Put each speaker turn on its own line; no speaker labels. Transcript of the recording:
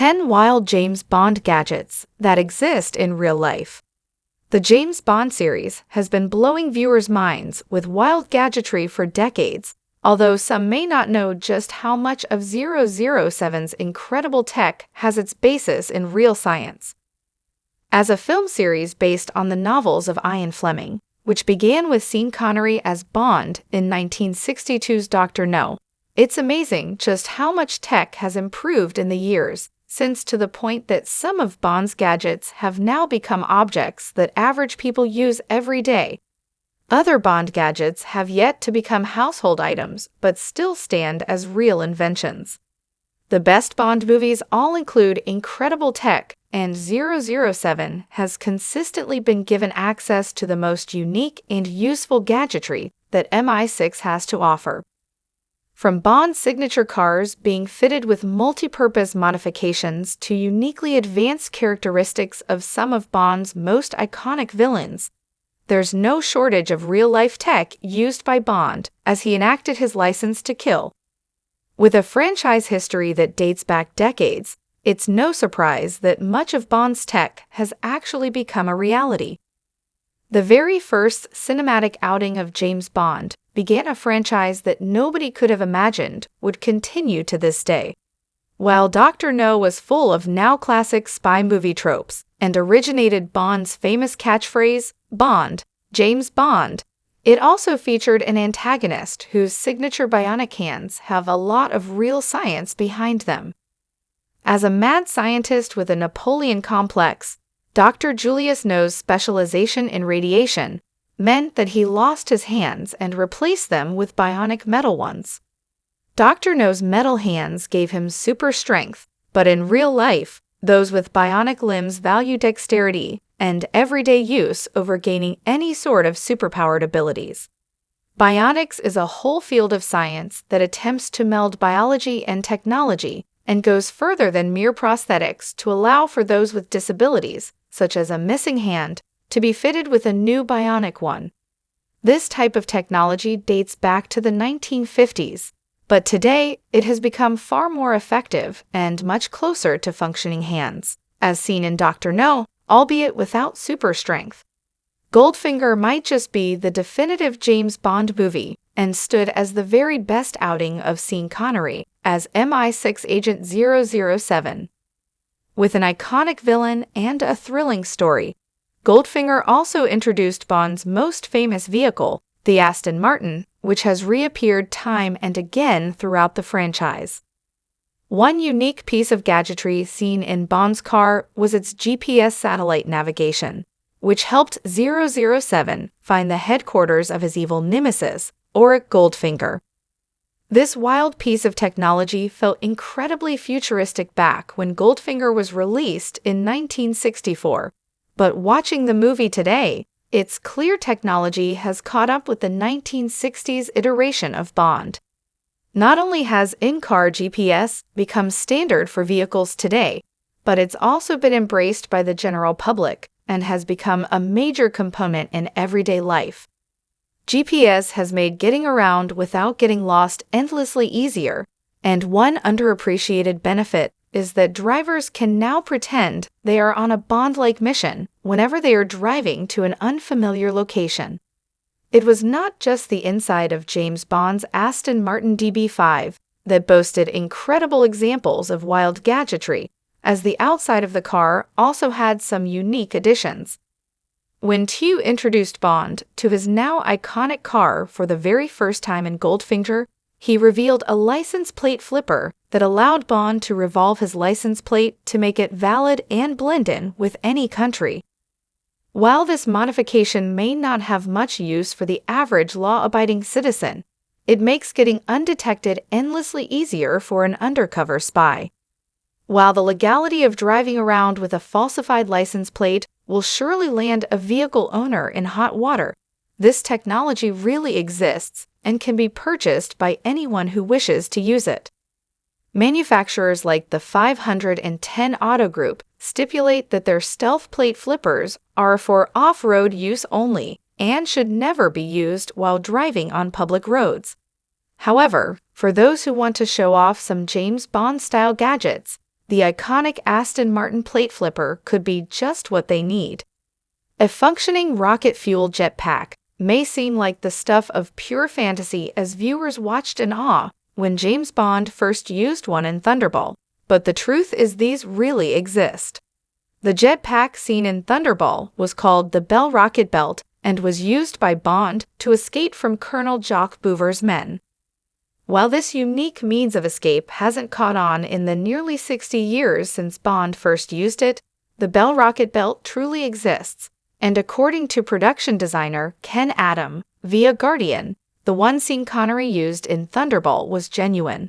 10 Wild James Bond Gadgets That Exist in Real Life. The James Bond series has been blowing viewers' minds with wild gadgetry for decades, although some may not know just how much of 007's incredible tech has its basis in real science. As a film series based on the novels of Ian Fleming, which began with Sean Connery as Bond in 1962's Dr. No, it's amazing just how much tech has improved in the years since, to the point that some of Bond's gadgets have now become objects that average people use every day. Other Bond gadgets have yet to become household items but still stand as real inventions. The best Bond movies all include incredible tech, and 007 has consistently been given access to the most unique and useful gadgetry that MI6 has to offer. From Bond's signature cars being fitted with multi-purpose modifications to uniquely advanced characteristics of some of Bond's most iconic villains, there's no shortage of real-life tech used by Bond as he enacted his license to kill. With a franchise history that dates back decades, it's no surprise that much of Bond's tech has actually become a reality. The very first cinematic outing of James Bond began a franchise that nobody could have imagined would continue to this day. While Dr. No was full of now-classic spy movie tropes and originated Bond's famous catchphrase, Bond, James Bond, it also featured an antagonist whose signature bionic hands have a lot of real science behind them. As a mad scientist with a Napoleon complex, Dr. Julius No's specialization in radiation meant that he lost his hands and replaced them with bionic metal ones. Dr. No's metal hands gave him super strength, but in real life, those with bionic limbs value dexterity and everyday use over gaining any sort of superpowered abilities. Bionics is a whole field of science that attempts to meld biology and technology and goes further than mere prosthetics to allow for those with disabilities, such as a missing hand, to be fitted with a new bionic one. This type of technology dates back to the 1950s, but today it has become far more effective and much closer to functioning hands, as seen in Dr. No, albeit without super strength. Goldfinger might just be the definitive James Bond movie and stood as the very best outing of Sean Connery as MI6 Agent 007. With an iconic villain and a thrilling story, Goldfinger also introduced Bond's most famous vehicle, the Aston Martin, which has reappeared time and again throughout the franchise. One unique piece of gadgetry seen in Bond's car was its GPS satellite navigation, which helped 007 find the headquarters of his evil nemesis, Auric Goldfinger. This wild piece of technology felt incredibly futuristic back when Goldfinger was released in 1964, but watching the movie today, its clear technology has caught up with the 1960s iteration of Bond. Not only has in-car GPS become standard for vehicles today, but it's also been embraced by the general public and has become a major component in everyday life. GPS has made getting around without getting lost endlessly easier, and one underappreciated benefit is that drivers can now pretend they are on a Bond-like mission whenever they are driving to an unfamiliar location. It was not just the inside of James Bond's Aston Martin DB5 that boasted incredible examples of wild gadgetry, as the outside of the car also had some unique additions. When Tew introduced Bond to his now iconic car for the very first time in Goldfinger, he revealed a license plate flipper that allowed Bond to revolve his license plate to make it valid and blend in with any country. While this modification may not have much use for the average law-abiding citizen, it makes getting undetected endlessly easier for an undercover spy. While the legality of driving around with a falsified license plate will surely land a vehicle owner in hot water, this technology really exists and can be purchased by anyone who wishes to use it. Manufacturers like the 510 Auto Group stipulate that their stealth plate flippers are for off-road use only and should never be used while driving on public roads. However, for those who want to show off some James Bond-style gadgets, the iconic Aston Martin plate flipper could be just what they need. A functioning rocket-fueled jetpack may seem like the stuff of pure fantasy as viewers watched in awe when James Bond first used one in Thunderball, but the truth is these really exist. The jetpack seen in Thunderball was called the Bell Rocket Belt and was used by Bond to escape from Colonel Jacques Bouver's men. While this unique means of escape hasn't caught on in the nearly 60 years since Bond first used it, the Bell Rocket Belt truly exists, and according to production designer Ken Adam, via Guardian, the one Sean Connery used in Thunderball was genuine.